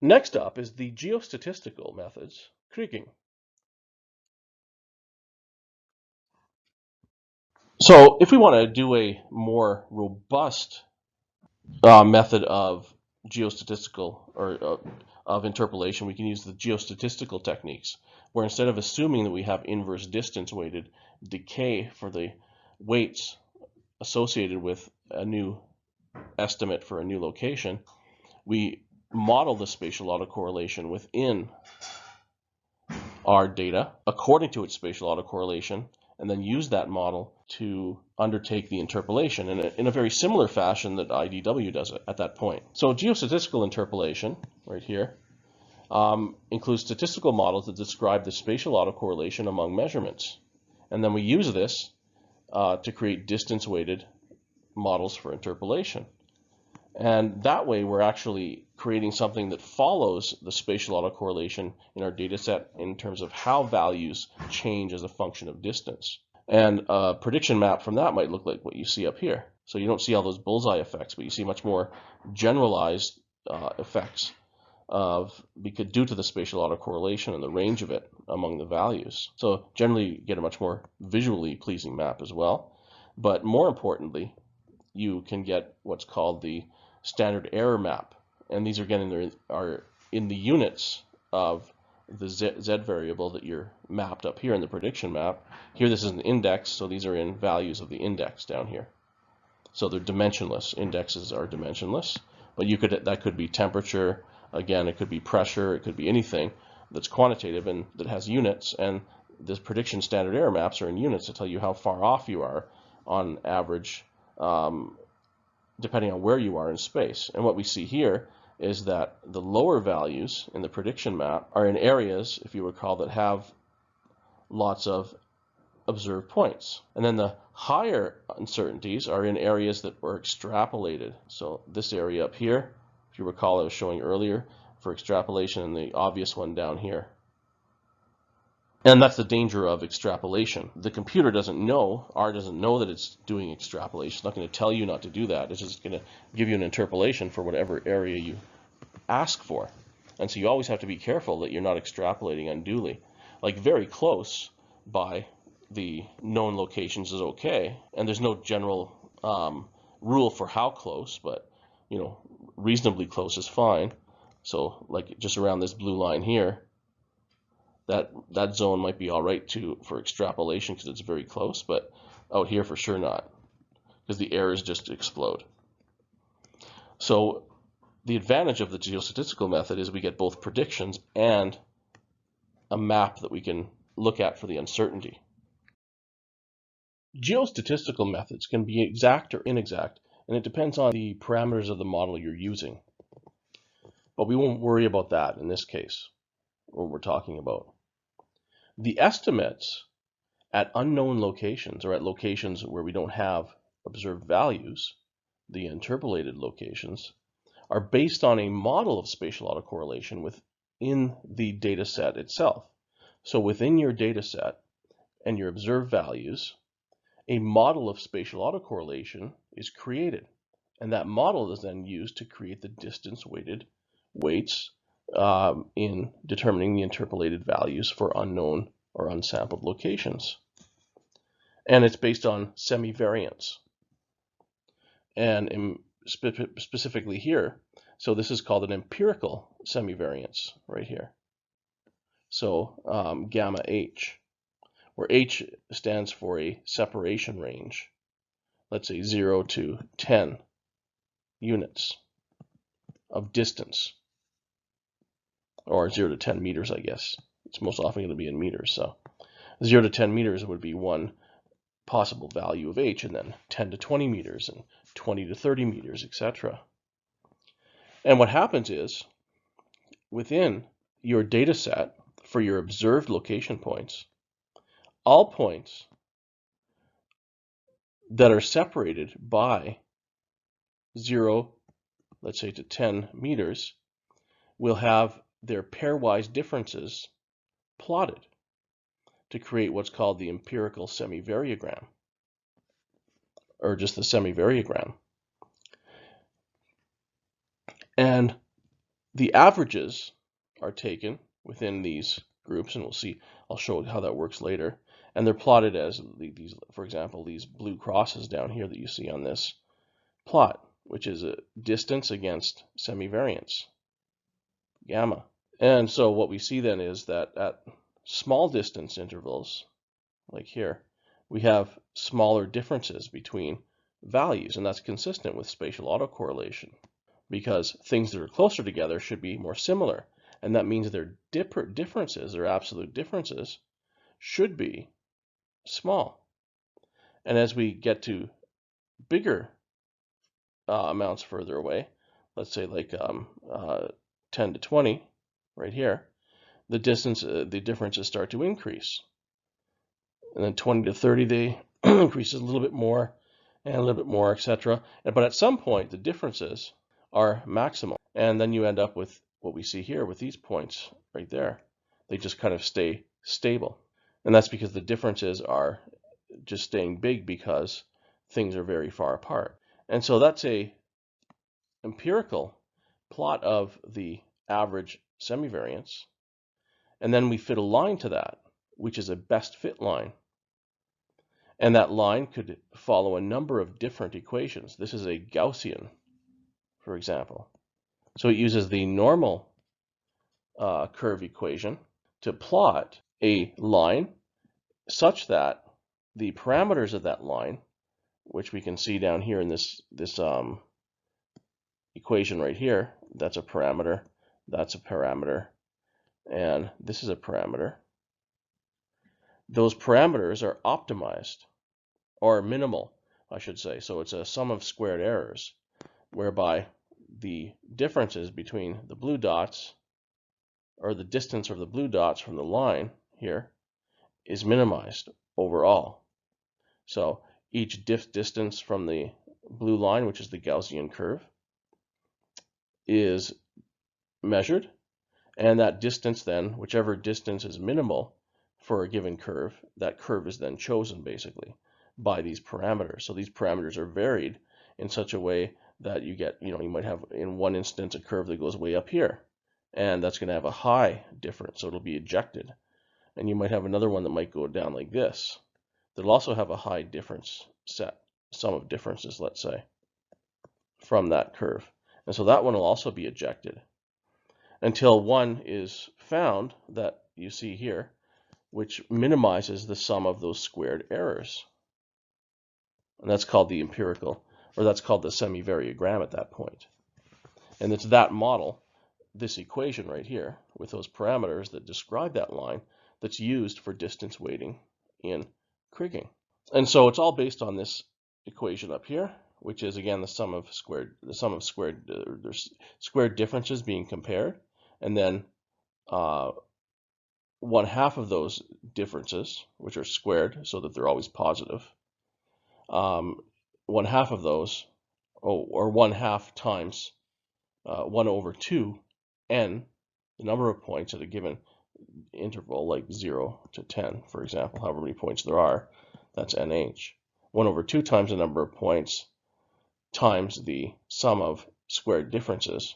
Next up is the geostatistical methods, Kriging. So if we want to do a more robust method of geostatistical or of interpolation, we can use the geostatistical techniques, where instead of assuming that we have inverse distance weighted decay for the weights associated with a new estimate for a new location, we model the spatial autocorrelation within our data according to its spatial autocorrelation, and then use that model to undertake the interpolation in a very similar fashion that IDW does it at that point. So geostatistical interpolation, right here, includes statistical models that describe the spatial autocorrelation among measurements. And then we use this to create distance-weighted models for interpolation. And that way we're actually creating something that follows the spatial autocorrelation in our data set in terms of how values change as a function of distance. And a prediction map from that might look like what you see up here. So you don't see all those bullseye effects, but you see much more generalized effects due to the spatial autocorrelation and the range of it among the values. So generally you get a much more visually pleasing map as well. But more importantly, you can get what's called the standard error map, and these are in the units of the z variable that you're mapped up here in the prediction map. Here this is an index, so these are in values of the index down here. So they're dimensionless. Indexes are dimensionless, but that could be temperature, again it could be pressure, it could be anything that's quantitative and that has units, and the prediction standard error maps are in units to tell you how far off you are on average, depending on where you are in space. And what we see here is that the lower values in the prediction map are in areas, if you recall, that have lots of observed points. And then the higher uncertainties are in areas that were extrapolated. So this area up here, if you recall, I was showing earlier for extrapolation, and the obvious one down here. And that's the danger of extrapolation. The computer doesn't know, R doesn't know that it's doing extrapolation. It's not going to tell you not to do that. It's just going to give you an interpolation for whatever area you ask for. And so you always have to be careful that you're not extrapolating unduly. Like very close by the known locations is okay, and there's no general rule for how close, but reasonably close is fine. So like just around this blue line here, that zone might be all right for extrapolation because it's very close, but out here for sure not, because the errors just explode. So the advantage of the geostatistical method is we get both predictions and a map that we can look at for the uncertainty. Geostatistical methods can be exact or inexact, and it depends on the parameters of the model you're using. But we won't worry about that in this case, what we're talking about. The estimates at unknown locations, or at locations where we don't have observed values, the interpolated locations, are based on a model of spatial autocorrelation within the data set itself. So within your data set and your observed values, a model of spatial autocorrelation is created. And that model is then used to create the distance-weighted weights in determining the interpolated values for unknown or unsampled locations. And it's based on semivariance. And specifically here, so this is called an empirical semivariance right here. So gamma H, where H stands for a separation range, let's say 0 to 10 units of distance, or 0 to 10 meters, I guess. It's most often going to be in meters. So 0 to 10 meters would be one possible value of H, and then 10 to 20 meters, and 20 to 30 meters, etc. And what happens is, within your data set for your observed location points, all points that are separated by 0, let's say to 10 meters, will have their pairwise differences plotted to create what's called the empirical semivariogram, or just the semivariogram. And the averages are taken within these groups, and I'll show how that works later. And they're plotted as these, for example, these blue crosses down here that you see on this plot, which is a distance against semivariance, gamma. And so what we see then is that at small distance intervals, like here, we have smaller differences between values, and that's consistent with spatial autocorrelation, because things that are closer together should be more similar, and that means their differences, their absolute differences, should be small. And as we get to bigger amounts further away, let's say like 10 to 20 right here, the differences start to increase. And then 20 to 30, they increases a little bit more and a little bit more, etc. But at some point, the differences are maximal. And then you end up with what we see here with these points right there. They just kind of stay stable. And that's because the differences are just staying big because things are very far apart. And so that's a empirical plot of the average semivariance. And then we fit a line to that, which is a best fit line. And that line could follow a number of different equations. This is a Gaussian, for example. So it uses the normal curve equation to plot a line such that the parameters of that line, which we can see down here in this equation right here, that's a parameter, and this is a parameter. Those parameters are optimized, or minimal, I should say. So it's a sum of squared errors, whereby the differences between the blue dots, or the distance of the blue dots from the line here, is minimized overall. So each distance from the blue line, which is the Gaussian curve, is measured, and that distance then, whichever distance is minimal for a given curve, that curve is then chosen basically by these parameters. So these parameters are varied in such a way that you get, you might have in one instance a curve that goes way up here, and that's going to have a high difference, so it'll be ejected. And you might have another one that might go down like this. That'll also have a high difference set, sum of differences, let's say, from that curve. And so that one will also be ejected until one is found that you see here, which minimizes the sum of those squared errors. And that's called the empirical, or that's called the semivariograph at that point. And it's that model, this equation right here, with those parameters that describe that line, that's used for distance weighting in Kriging. And so it's all based on this equation up here, which is again the sum of squared differences being compared, and then 1/2 of those differences, which are squared so that they're always positive, 1/2 of those, or 1/2 times 1/2 n, the number of points at a given interval, like 0 to 10, for example, however many points there are, that's nh. 1/2 times the number of points times the sum of squared differences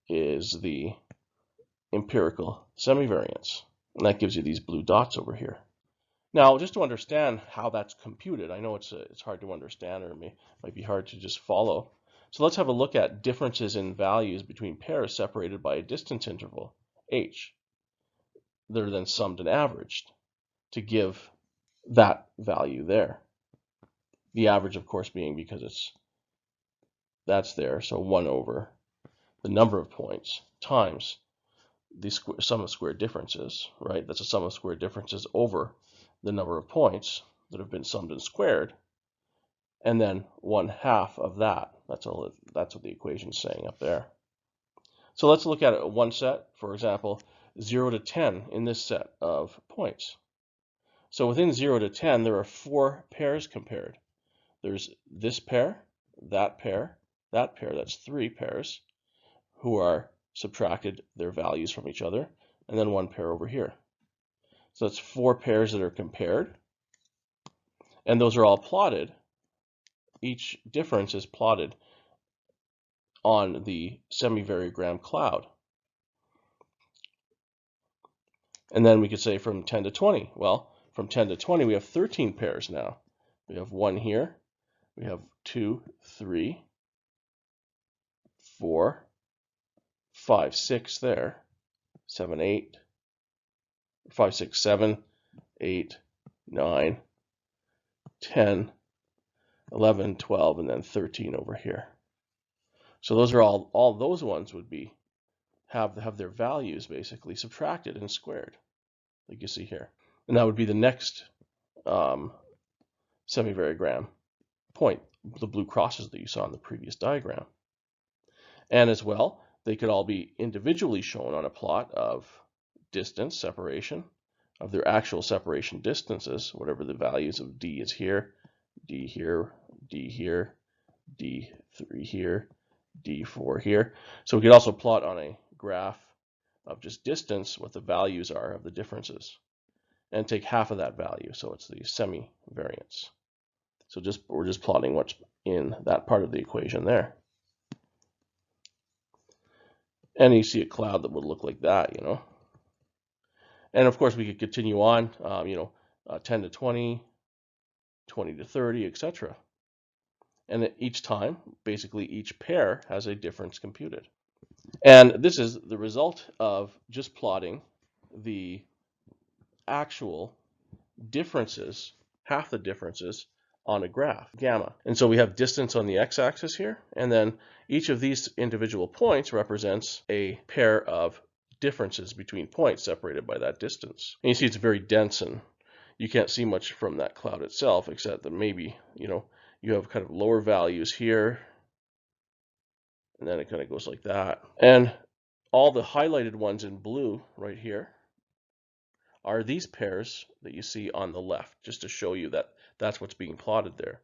is the empirical semivariance. And that gives you these blue dots over here. Now, just to understand how that's computed, I know it's hard to understand, or it might be hard to just follow. So let's have a look at differences in values between pairs separated by a distance interval, h, that are then summed and averaged to give that value there. The average, of course, being because that's there, so 1 over the number of points times the sum of squared differences, right? That's a sum of squared differences over the number of points that have been summed and squared, and then 1/2 of that. That's what the equation's saying up there. So let's look at one set, for example, 0 to 10 in this set of points. So within 0 to 10, there are 4 pairs compared. There's this pair, that pair, that pair. That's 3 pairs who are subtracted their values from each other, and then 1 pair over here. So that's 4 pairs that are compared, and those are all plotted. Each difference is plotted on the semivariograph cloud. And then we could say from 10 to 20. Well, from 10 to 20, we have 13 pairs now. We have 1 here. We have 2, 3, 4, 5, 6 there. 7, 8, 5, 6, 7, 8, 9, 10, 11, 12, and then 13 over here. So those are all those ones would be have their values basically subtracted and squared, like you see here. And that would be the next semivarigram point, the blue crosses that you saw in the previous diagram. And as well, they could all be individually shown on a plot of distance, separation, of their actual separation distances, whatever the values of D is here, D here, D here, D3 here, D4 here. So we could also plot on a graph of just distance what the values are of the differences and take half of that value. So it's the semivariance. So we're just plotting what's in that part of the equation there. And you see a cloud that would look like that, you know. And of course we could continue on, 10 to 20, 20 to 30, etc. And each time, basically each pair has a difference computed. And this is the result of just plotting the actual differences, half the differences on a graph, gamma. And so we have distance on the x-axis here, and then each of these individual points represents a pair of differences between points separated by that distance. And you see it's very dense, and you can't see much from that cloud itself, except that maybe, you have kind of lower values here, and then it kind of goes like that. And all the highlighted ones in blue right here are these pairs that you see on the left, just to show you that that's what's being plotted there.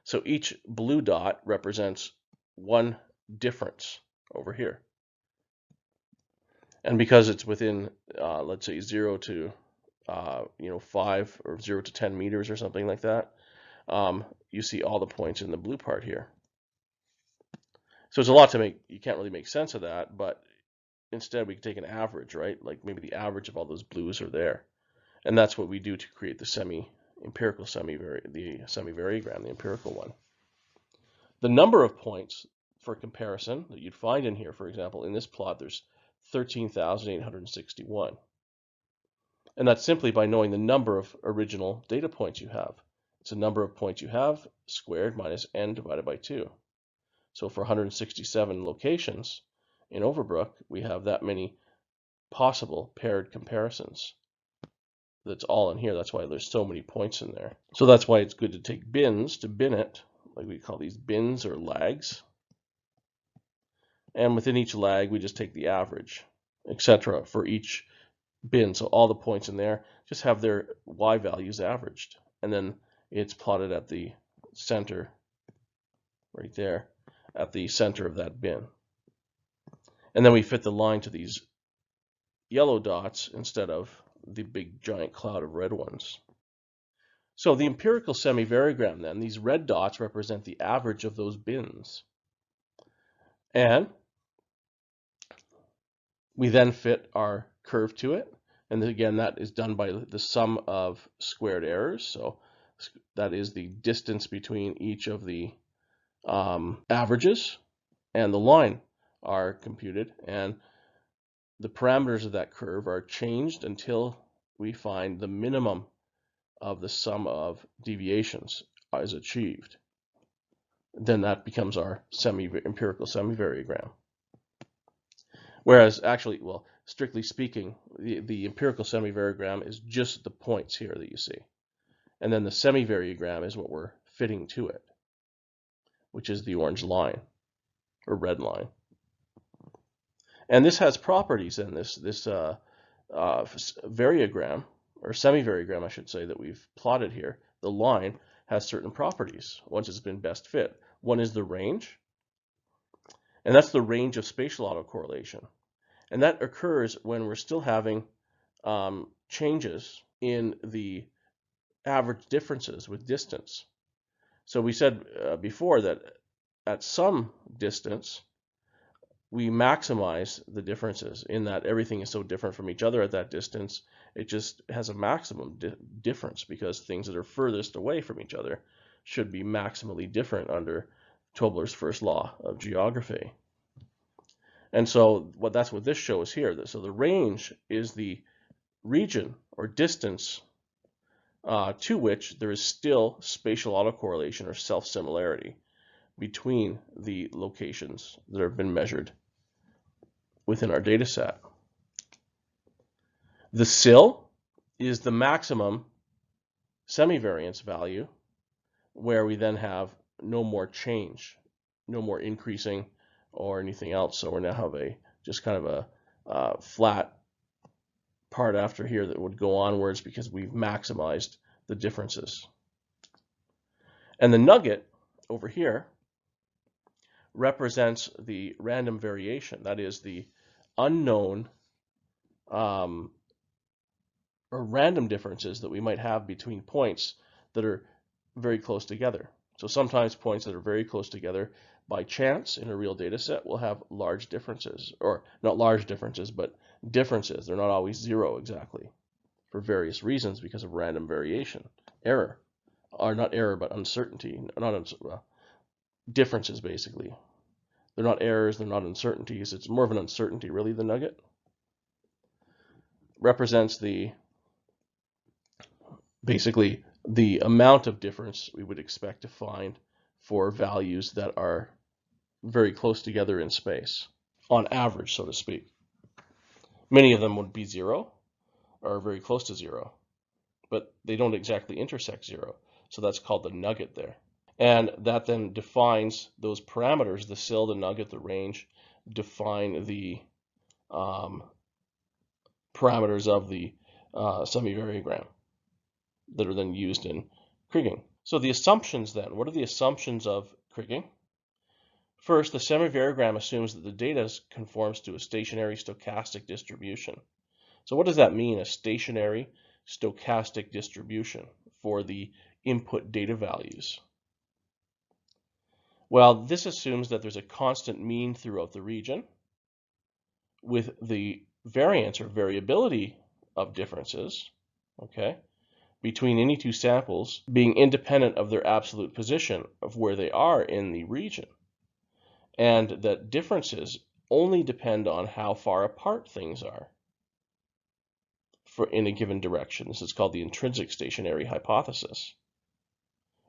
So each blue dot represents one difference over here. And because it's within, let's say 0 to 5 or 0 to 10 meters or something like that, you see all the points in the blue part here. So it's a lot to make, you can't really make sense of that, but instead we can take an average, right? Like maybe the average of all those blues are there. And that's what we do to create the semivariograph, the empirical one. The number of points for comparison that you'd find in here, for example, in this plot, there's 13,861. And that's simply by knowing the number of original data points you have. It's the number of points you have squared minus n divided by 2. So for 167 locations in Overbrook, we have that many possible paired comparisons. That's all in here. That's why there's so many points in there. So that's why it's good to take bins to bin it, like we call these bins or lags. And within each lag, we just take the average, etc. for each bin. So all the points in there just have their y values averaged. And then it's plotted at the center, right there, at the center of that bin. And then we fit the line to these yellow dots instead of the big giant cloud of red ones. So the empirical semivariogram then, these red dots represent the average of those bins. And we then fit our curve to it. And again, that is done by the sum of squared errors. So that is the distance between each of the averages, and the line are computed. And the parameters of that curve are changed until we find the minimum of the sum of deviations is achieved. Then that becomes our empirical semivariogram. Whereas actually, well, strictly speaking, the empirical semivariogram is just the points here that you see. And then the semivariogram is what we're fitting to it, which is the orange line or red line. And this has properties in this variogram, or semivariogram, I should say, that we've plotted here. The line has certain properties once it's been best fit. One is the range, and that's the range of spatial autocorrelation. And that occurs when we're still having changes in the average differences with distance. So we said before that at some distance, we maximize the differences in that everything is so different from each other at that distance. It just has a maximum difference because things that are furthest away from each other should be maximally different under Tobler's first law of geography. And so that's what this shows here. So the range is the region or distance to which there is still spatial autocorrelation or self-similarity between the locations that have been measured within our data set. The CIL is the maximum semivariance value, where we then have no more change, no more increasing or anything else. So we now have just kind of a flat part after here that would go onwards because we've maximized the differences. And the nugget over here represents the random variation, that is the unknown or random differences that we might have between points that are very close together. So sometimes points that are very close together by chance in a real data set will have large differences, or not large differences, but differences. They're not always zero exactly for various reasons because of random variation, error, or not error, but uncertainty, differences basically. They're not errors, they're not uncertainties. It's more of an uncertainty, really, the nugget. Represents basically the amount of difference we would expect to find for values that are very close together in space, on average, so to speak. Many of them would be zero, or very close to zero, but they don't exactly intersect zero. So that's called the nugget there. And that then defines those parameters, the CIL, the nugget, the range, define the parameters of the semivariogram that are then used in Kriging. So the assumptions then, what are the assumptions of Kriging? First, the semivariogram assumes that the data conforms to a stationary stochastic distribution. So what does that mean, a stationary stochastic distribution for the input data values? Well, this assumes that there's a constant mean throughout the region with the variance or variability of differences, okay, between any two samples being independent of their absolute position of where they are in the region, and that differences only depend on how far apart things are in a given direction. This is called the intrinsic stationary hypothesis,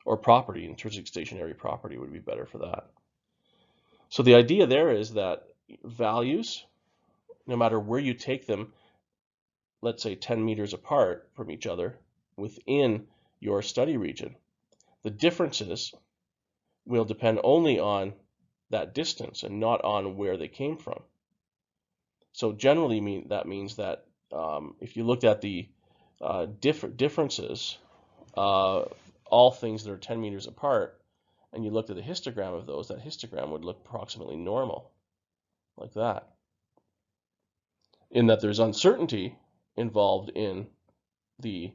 or property. Intrinsic stationary property would be better for that. So the idea there is that values, no matter where you take them, let's say 10 meters apart from each other within your study region, the differences will depend only on that distance and not on where they came from. So generally that means that if you looked at the differences, all things that are 10 meters apart, and you looked at a histogram of those, that histogram would look approximately normal, like that. In that there's uncertainty involved in the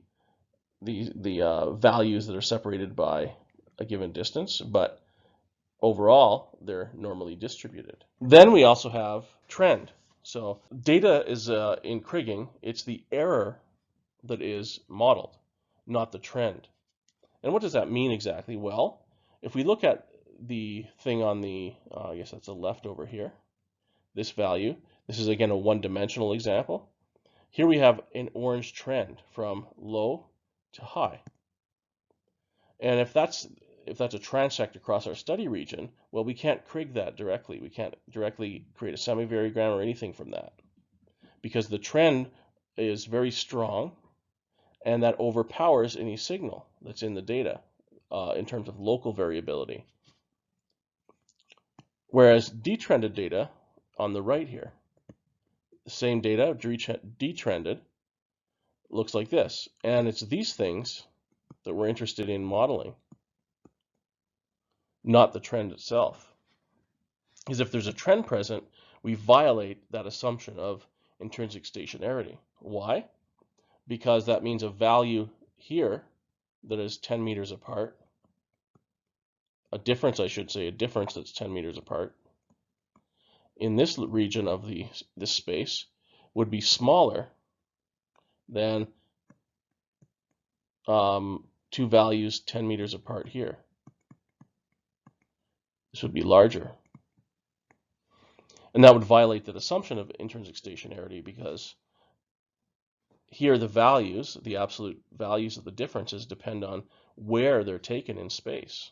values that are separated by a given distance, but overall they're normally distributed. Then we also have trend. So data is in Kriging, it's the error that is modeled, not the trend. And what does that mean exactly? Well, if we look at the thing on the, I guess that's the left over here, this value, this is again a one-dimensional example. Here we have an orange trend from low to high. And if that's a transect across our study region, well, we can't Krig that directly. We can't directly create a semivariogram or anything from that, because the trend is very strong, and that overpowers any signal that's in the data in terms of local variability. Whereas detrended data on the right here, the same data, detrended, looks like this. And it's these things that we're interested in modeling, not the trend itself. Because if there's a trend present, we violate that assumption of intrinsic stationarity. Why? Because that means a value here that is 10 meters apart, a difference, I should say, a difference that's 10 meters apart, in this region of this space would be smaller than two values 10 meters apart here. This would be larger. And that would violate the assumption of intrinsic stationarity, because here the values, the absolute values of the differences, depend on where they're taken in space,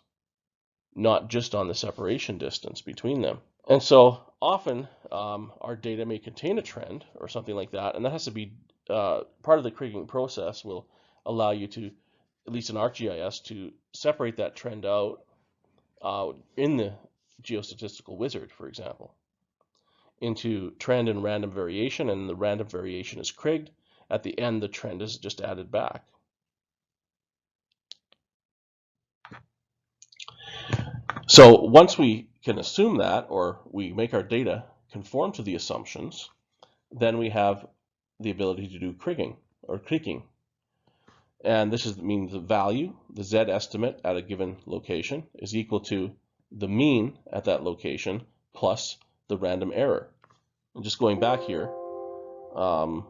not just on the separation distance between them. And so often our data may contain a trend or something like that, and that has to be part of the Kriging process will allow you to, at least in ArcGIS, to separate that trend out in the geostatistical wizard, for example, into trend and random variation, and the random variation is krigged. At the end, the trend is just added back. So once we can assume that, or we make our data conform to the assumptions, then we have the ability to do Kriging or Kriging. And this means the value, the Z estimate at a given location, is equal to the mean at that location plus the random error. And just going back here, I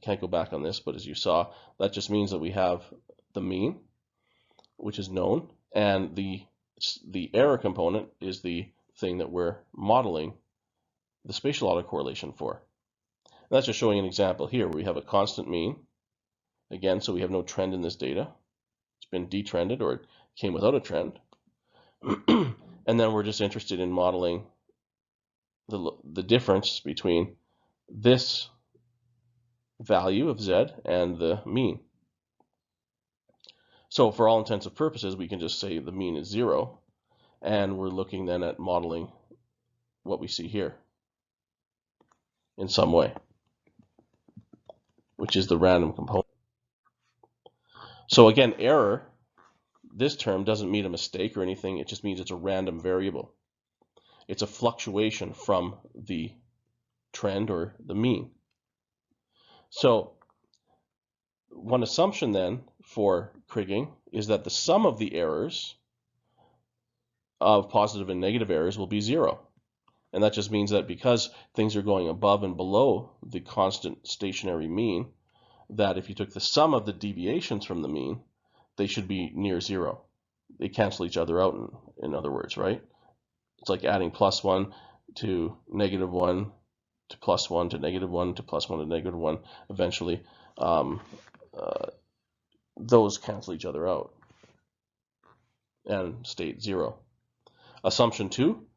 can't go back on this, but as you saw, that just means that we have the mean, which is known, and the error component is the thing that we're modeling the spatial autocorrelation for. And that's just showing an example here where we have a constant mean. Again, so we have no trend in this data. It's been detrended, or it came without a trend. And then we're just interested in modeling the difference between this value of Z and the mean. So for all intents and purposes, we can just say the mean is 0, and we're looking then at modeling what we see here in some way, which is the random component. So again, error, this term doesn't mean a mistake or anything. It just means it's a random variable. It's a fluctuation from the trend or the mean. So one assumption then for Kriging is that the sum of the errors of positive and negative errors will be 0. And that just means that because things are going above and below the constant stationary mean, that if you took the sum of the deviations from the mean, they should be near 0. They cancel each other out, in other words, right? It's like adding +1 to -1 to +1 to -1 to +1 to -1. Eventually, those cancel each other out and state 0. Assumption 2,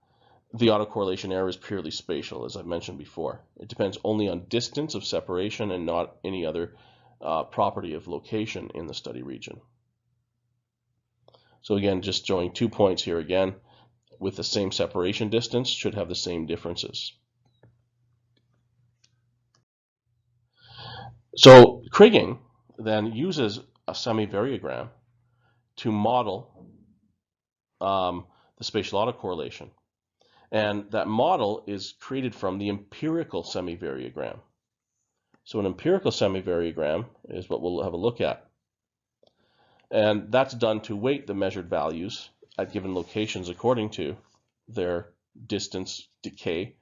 the autocorrelation error is purely spatial, as I've mentioned before. It depends only on distance of separation and not any other property of location in the study region. So again, just showing 2 points here again, with the same separation distance should have the same differences. So Kriging then uses a semivariograph to model the spatial autocorrelation. And that model is created from the empirical semivariograph. So an empirical semivariograph is what we'll have a look at. And that's done to weight the measured values at given locations according to their distance decay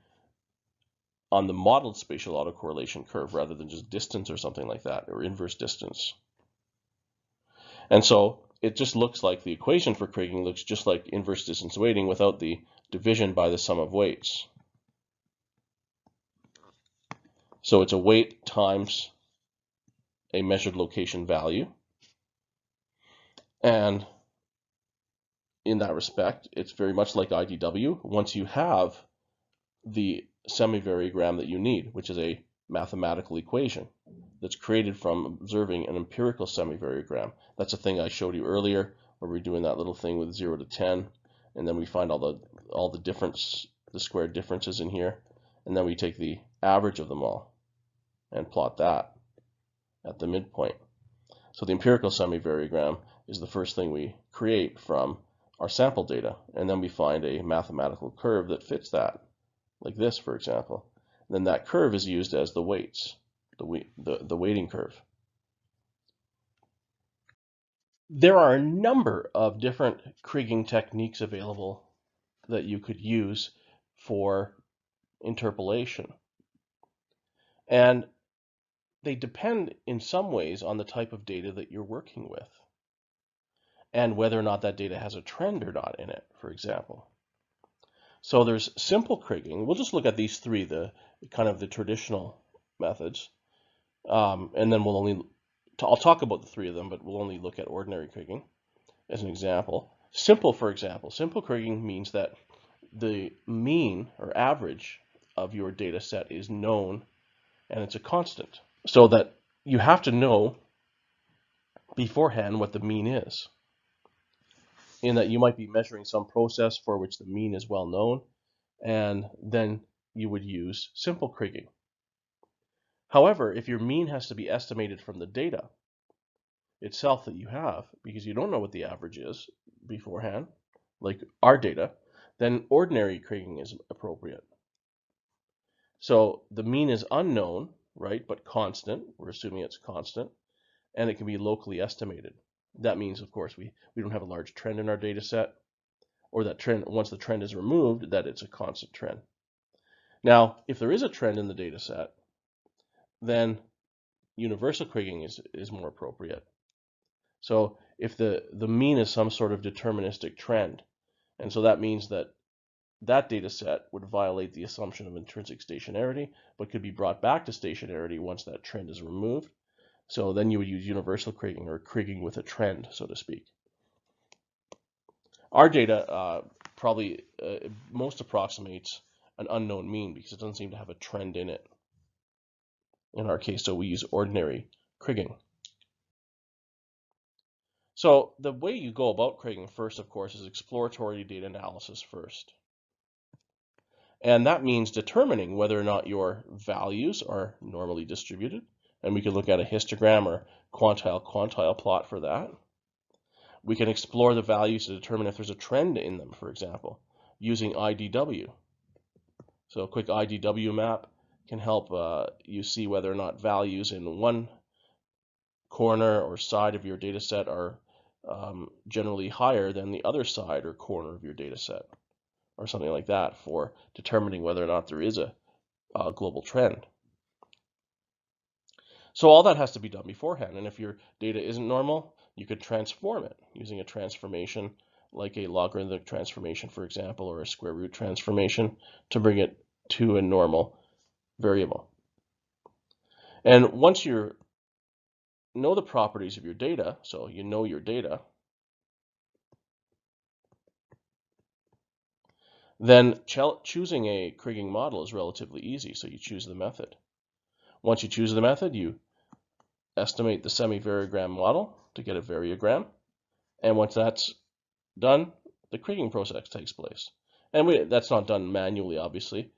on the modeled spatial autocorrelation curve, rather than just distance or something like that, or inverse distance. And so it just looks like the equation for Kriging looks just like inverse distance weighting without the division by the sum of weights. So it's a weight times a measured location value. And in that respect, it's very much like IDW once you have the semivariograph that you need, which is a mathematical equation that's created from observing an empirical semivariograph. That's a thing I showed you earlier, where we're doing that little thing with 0 to 10, and then we find all the squared differences in here, and then we take the average of them all and plot that at the midpoint. So the empirical semivariograph is the first thing we create from our sample data, and then we find a mathematical curve that fits that, like this, for example. And then that curve is used as the weights, the weighting curve. There are a number of different Kriging techniques available that you could use for interpolation. And they depend in some ways on the type of data that you're working with and whether or not that data has a trend or not in it, for example. So there's simple Kriging. We'll just look at these three, the kind of the traditional methods, and then I'll talk about the three of them, but we'll only look at ordinary Kriging as an example. Simple, for example, simple Kriging means that the mean or average of your data set is known and it's a constant, so that you have to know beforehand what the mean is, in that you might be measuring some process for which the mean is well known, and then you would use simple Kriging. However, if your mean has to be estimated from the data itself that you have, because you don't know what the average is beforehand, like our data, then ordinary Kriging is appropriate. So the mean is unknown, right, but constant. We're assuming it's constant, and it can be locally estimated. That means, of course, we don't have a large trend in our data set, or that trend, once the trend is removed, that it's a constant trend. Now, if there is a trend in the data set, then universal Kriging is more appropriate. So if the mean is some sort of deterministic trend, and so that means that that data set would violate the assumption of intrinsic stationarity, but could be brought back to stationarity once that trend is removed. So then you would use universal Kriging, or Kriging with a trend, so to speak. Our data probably most approximates an unknown mean because it doesn't seem to have a trend in it in our case, so we use ordinary Kriging. So the way you go about Kriging first, of course, is exploratory data analysis first. And that means determining whether or not your values are normally distributed. And we can look at a histogram or quantile plot for that. We can explore the values to determine if there's a trend in them, for example, using IDW. So a quick IDW map can help you see whether or not values in one corner or side of your data set are generally higher than the other side or corner of your data set, or something like that, for determining whether or not there is a global trend. So all that has to be done beforehand, and if your data isn't normal, you could transform it using a transformation like a logarithmic transformation, for example, or a square root transformation to bring it to a normal variable. And once you know the properties of your data, so you know your data, then choosing a Kriging model is relatively easy. So you choose the method. Once you choose the method, you estimate the semivariograph model to get a variogram. And once that's done, the Kriging process takes place. And that's not done manually, obviously.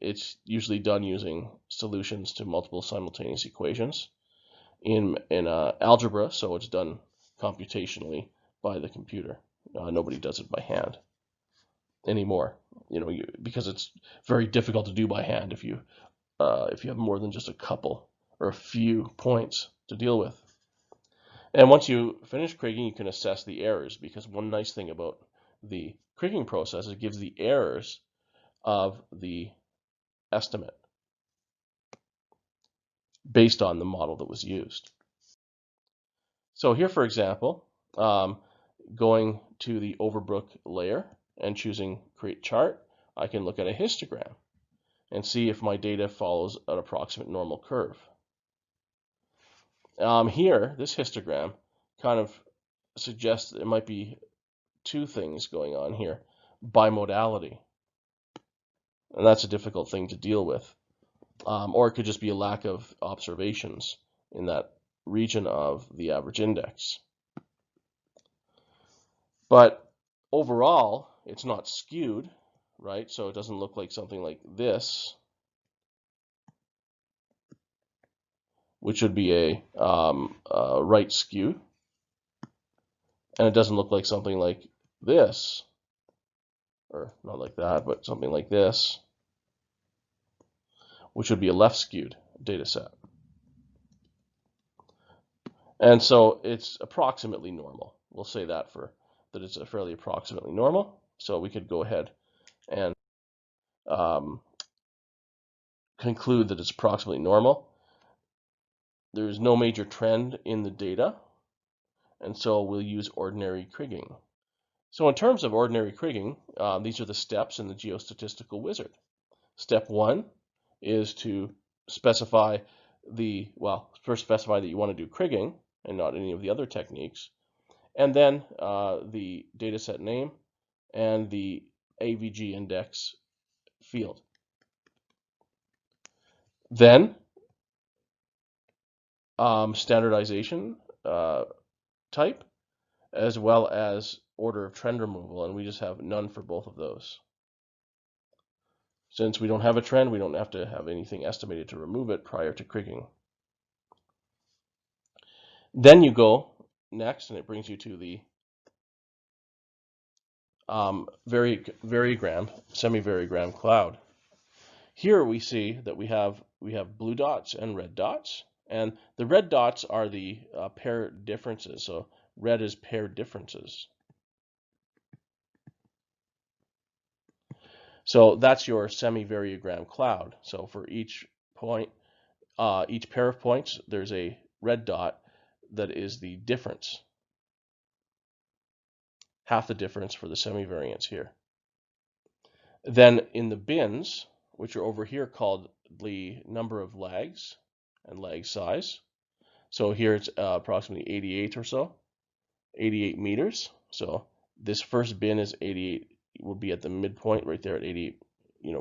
It's usually done using solutions to multiple simultaneous equations in algebra, so it's done computationally by the computer. Nobody does it by hand anymore, because it's very difficult to do by hand if you have more than just a couple or a few points to deal with. And once you finish Kriging, you can assess the errors, because one nice thing about the Kriging process is it gives the errors of the estimate based on the model that was used. So here, for example, going to the Overbrook layer and choosing Create Chart, I can look at a histogram and see if my data follows an approximate normal curve. Here, this histogram kind of suggests there might be two things going on here. Bimodality, and that's a difficult thing to deal with. Or it could just be a lack of observations in that region of the average index. But overall, it's not skewed, right? So it doesn't look like something like this, which would be a right skew. And it doesn't look like something like this, or not like that, but something like this, which would be a left skewed data set. And so it's approximately normal. We'll say that it's a fairly approximately normal. So we could go ahead and conclude that it's approximately normal. There is no major trend in the data, and so we'll use ordinary Kriging. So in terms of ordinary Kriging, these are the steps in the geostatistical wizard. Step 1 is to specify first specify that you want to do Kriging and not any of the other techniques, and then the dataset name and the AVG index field. Then standardization type, as well as order of trend removal, and we just have none for both of those. Since we don't have a trend, we don't have to have anything estimated to remove it prior to Kriging. Then you go next, and it brings you to the variogram, semivariograms cloud. Here we see that we have blue dots and red dots, and the red dots are the pair differences. So red is pair differences. So that's your semivariograms cloud. So for each point, each pair of points, there's a red dot that is the difference, half the difference for the semivariance here. Then in the bins, which are over here called the number of lags and lag size. So here it's approximately 88 or so, 88 meters. So this first bin is 88, will be at the midpoint right there at 88,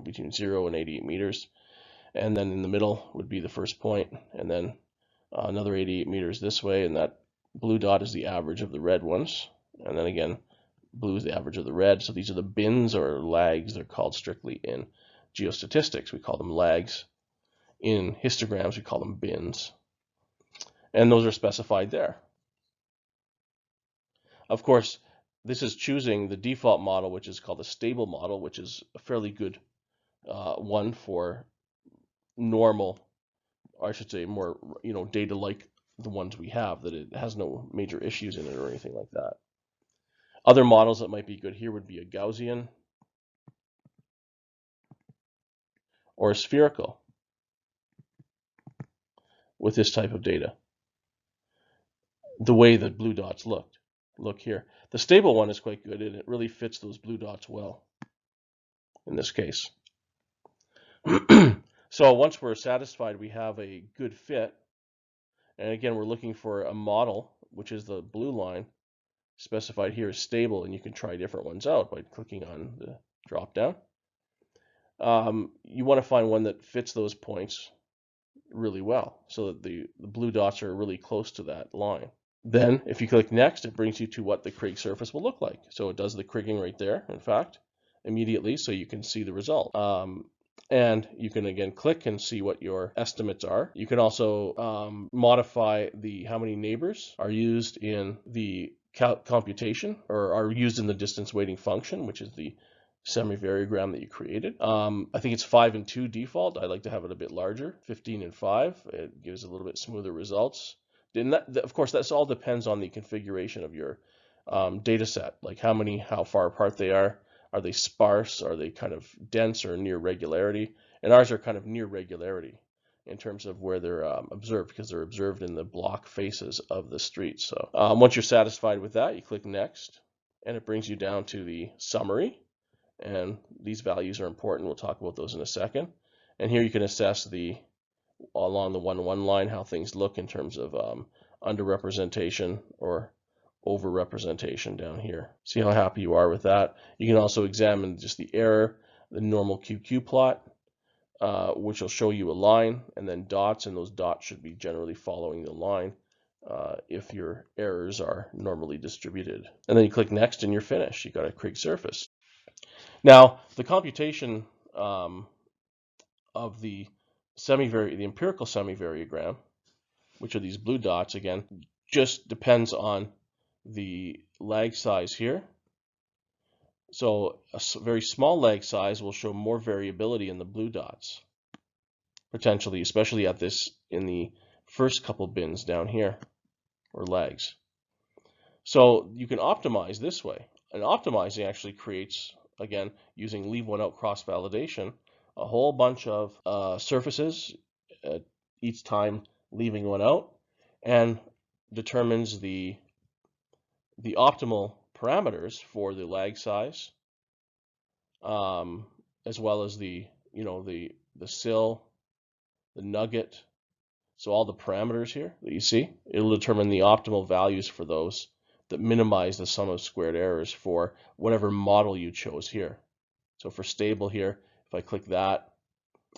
between 0 and 88 meters. And then in the middle would be the first point, and then another 88 meters this way, and that blue dot is the average of the red ones. And then again, blue is the average of the red. So these are the bins or lags. They're called strictly in geostatistics. We call them lags. In histograms, we call them bins. And those are specified there. Of course, this is choosing the default model, which is called a stable model, which is a fairly good one for normal, or I should say more, data like the ones we have, that it has no major issues in it or anything like that. Other models that might be good here would be a Gaussian or a spherical with this type of data. The way the blue dots look here. The stable one is quite good, and it really fits those blue dots well in this case. So once we're satisfied we have a good fit, and again we're looking for a model, which is the blue line specified here is stable, and you can try different ones out by clicking on the drop down. You want to find one that fits those points really well, so that the blue dots are really close to that line. Then if you click next, it brings you to what the Kriging surface will look like. So it does the Kriging right there, in fact, immediately, so you can see the result. And you can again click and see what your estimates are. You can also modify how many neighbors are used in the computation, or are used in the distance weighting function, which is the semivariograms that you created. I think it's 5 and 2 default. I like to have it a bit larger, 15 and 5. It gives a little bit smoother results. And of course, that all depends on the configuration of your data set, like how far apart they are. Are they sparse? Are they kind of dense or near regularity? And ours are kind of near regularity in terms of where they're observed, because they're observed in the block faces of the street. So once you're satisfied with that, you click next, and it brings you down to the summary. And these values are important. We'll talk about those in a second. And here you can assess along the 1-1 line how things look in terms of underrepresentation or overrepresentation down here. See how happy you are with that. You can also examine just the error, the normal QQ plot, which will show you a line and then dots, and those dots should be generally following the line if your errors are normally distributed. And then you click next and you're finished. You got a Kriging surface. Now the computation of the empirical semivariograms, which are these blue dots again, just depends on the lag size here. So a very small lag size will show more variability in the blue dots, potentially, especially in the first couple bins down here, or lags. So you can optimize this way. And optimizing actually creates, again, using leave one out cross validation, a whole bunch of surfaces, each time leaving one out, and determines the optimal parameters for the lag size, um, as well as the sill, the nugget. So all the parameters here that you see, it'll determine the optimal values for those that minimize the sum of squared errors for whatever model you chose here. So for stable here, if I click that,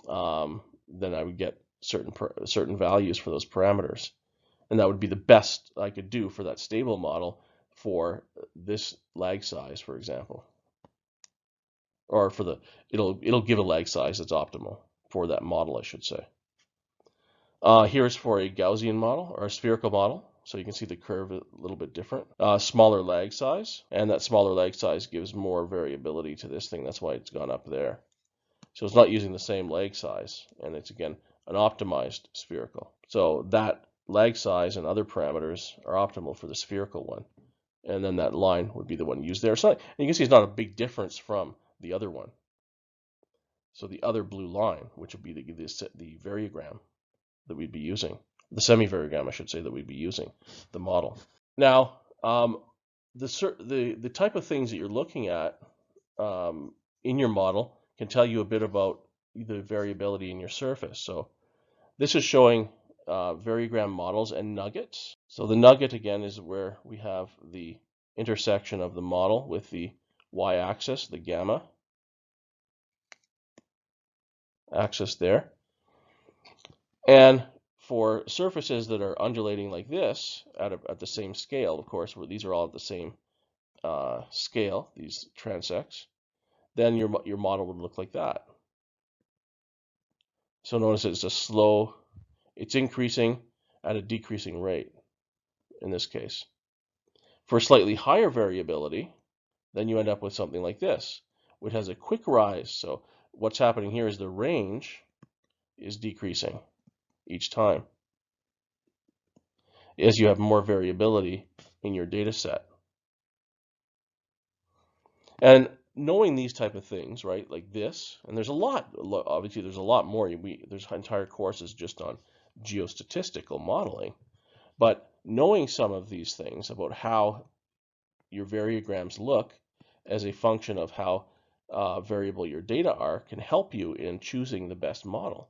then I would get certain values for those parameters. And that would be the best I could do for that stable model for this lag size, for example. Or for the, it'll give a lag size that's optimal for that model, I should say. Here's for a Gaussian model or a spherical model. So you can see the curve a little bit different. Smaller lag size, and that smaller lag size gives more variability to this thing. That's why it's gone up there. So it's not using the same lag size, and it's again an optimized spherical. So that lag size and other parameters are optimal for the spherical one, and then that line would be the one used there. So and you can see it's not a big difference from the other one. So the other blue line, which would be the variogram that we'd be using, the semivariograph, I should say, that we'd be using, the model. Now, the type of things that you're looking at in your model can tell you a bit about the variability in your surface. So this is showing variogram models and nuggets. So the nugget, again, is where we have the intersection of the model with the y-axis, the gamma axis there. And for surfaces that are undulating like this at the same scale, of course, where these are all at the same scale, these transects, then your model would look like that. So notice it's increasing at a decreasing rate in this case. For slightly higher variability, then you end up with something like this, which has a quick rise. So what's happening here is the range is decreasing each time as you have more variability in your data set. And knowing these type of things, right, like this, and there's a lot, obviously there's a lot more. There's entire courses just on geostatistical modeling, but knowing some of these things about how your variograms look as a function of how variable your data are can help you in choosing the best model.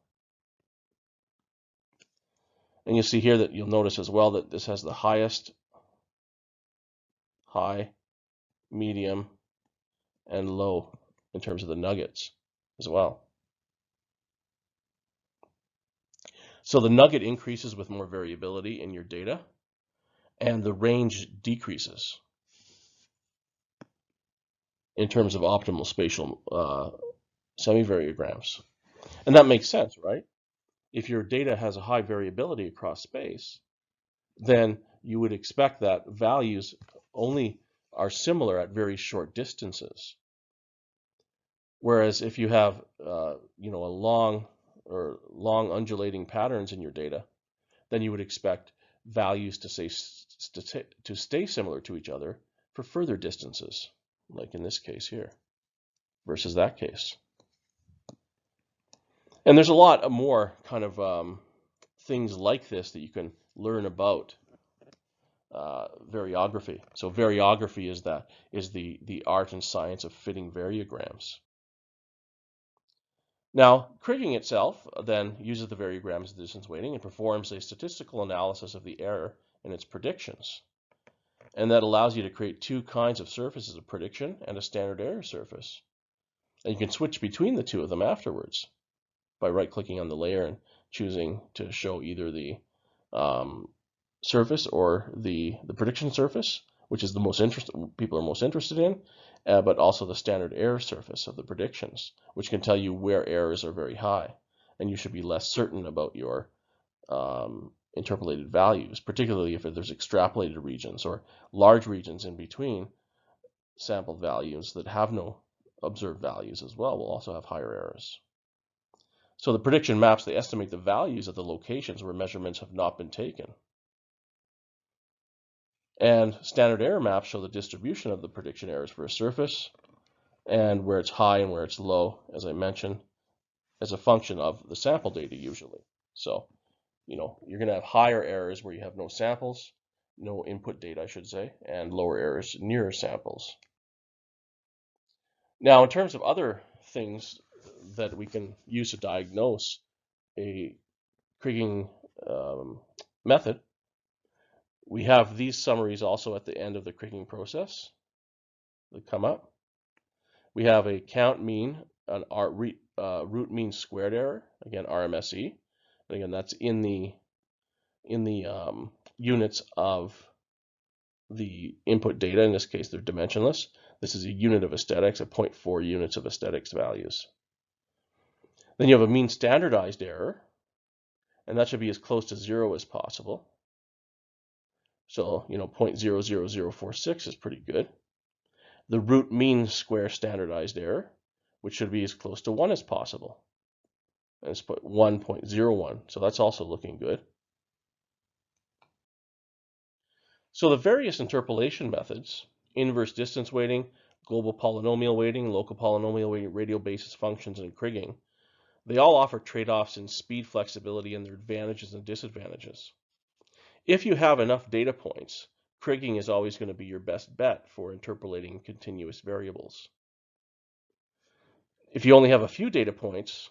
And you'll see here that you'll notice as well that this has the highest, high, medium, and low in terms of the nuggets as well. So the nugget increases with more variability in your data, and the range decreases in terms of optimal spatial semivariograms. And that makes sense, right? If your data has a high variability across space, then you would expect that values only are similar at very short distances. Whereas if you have a long undulating patterns in your data, then you would expect values to stay similar to each other for further distances, like in this case here, versus that case. And there's a lot more kind of things like this that you can learn about variography. So variography is the art and science of fitting variograms. Now, Kriging itself then uses the variograms of distance weighting and performs a statistical analysis of the error in its predictions. And that allows you to create two kinds of surfaces, a prediction and a standard error surface. And you can switch between the two of them afterwards by right-clicking on the layer and choosing to show either the surface or the prediction surface, which is the most people are most interested in, but also the standard error surface of the predictions, which can tell you where errors are very high, and you should be less certain about your interpolated values, particularly if there's extrapolated regions or large regions in between sampled values that have no observed values as well will also have higher errors. So the prediction maps, they estimate the values at the locations where measurements have not been taken. And standard error maps show the distribution of the prediction errors for a surface and where it's high and where it's low, as I mentioned. as a function of the sample data usually. So, you're going to have higher errors where you have no samples, no input data, I should say, and lower errors nearer samples. Now, in terms of other things that we can use to diagnose a Kriging method, we have these summaries also at the end of the Kriging process that come up. We have a count mean, an root mean squared error, again RMSE, and again that's in the units of the input data. In this case, they're dimensionless. This is a unit of aesthetics, a 0.4 units of aesthetics values. Then you have a mean standardized error, and that should be as close to 0 as possible. So, 0.00046 is pretty good. The root mean square standardized error, which should be as close to 1 as possible. And it's 1.01, so that's also looking good. So the various interpolation methods, inverse distance weighting, global polynomial weighting, local polynomial weighting, radial basis functions, and Kriging, they all offer trade-offs in speed flexibility and their advantages and disadvantages. If you have enough data points, Kriging is always going to be your best bet for interpolating continuous variables. If you only have a few data points,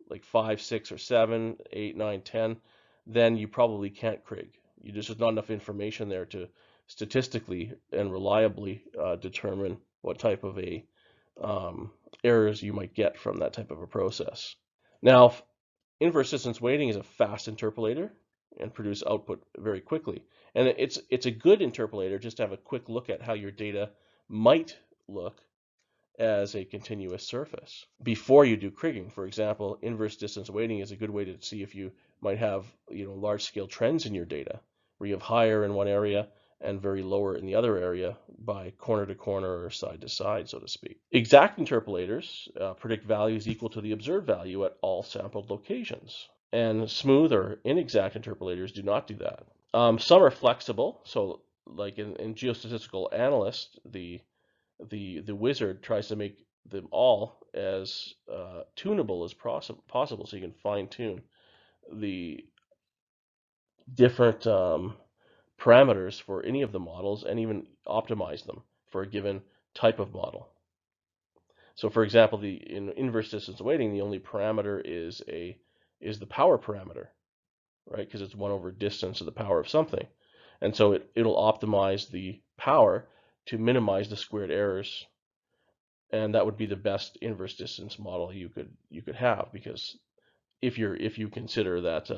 like 5, 6, or 7, 8, 9, 10, then you probably can't Krig. There's not enough information there to statistically and reliably determine what type of errors you might get from that type of a process. Now, inverse distance weighting is a fast interpolator and produce output very quickly. And it's a good interpolator just to have a quick look at how your data might look as a continuous surface before you do Kriging. For example, inverse distance weighting is a good way to see if you might have large scale trends in your data, where you have higher in one area and very lower in the other area by corner to corner or side to side, so to speak. Exact interpolators predict values equal to the observed value at all sampled locations. And smooth or inexact interpolators do not do that. Some are flexible, so like in geostatistical analyst, the wizard tries to make them all as tunable as possible, so you can fine tune the different parameters for any of the models and even optimize them for a given type of model. So for example, in inverse distance weighting, the only parameter is the power parameter, right? Because it's 1 over distance to the power of something. And so it'll optimize the power to minimize the squared errors. And that would be the best inverse distance model you could have, because if you consider that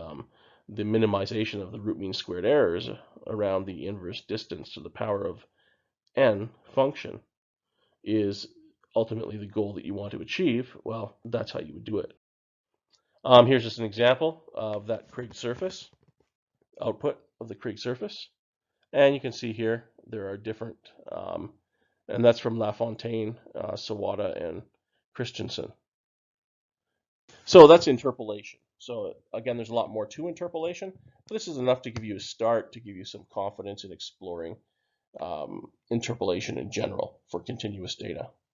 the minimization of the root mean squared errors around the inverse distance to the power of n function is ultimately the goal that you want to achieve, well, that's how you would do it. Here's just an example of that Kriging surface, output of the Kriging surface. And you can see here there are different, and that's from LaFontaine, Sawada, and Christensen. So that's interpolation. So again, there's a lot more to interpolation, but this is enough to give you a start, to give you some confidence in exploring interpolation in general for continuous data.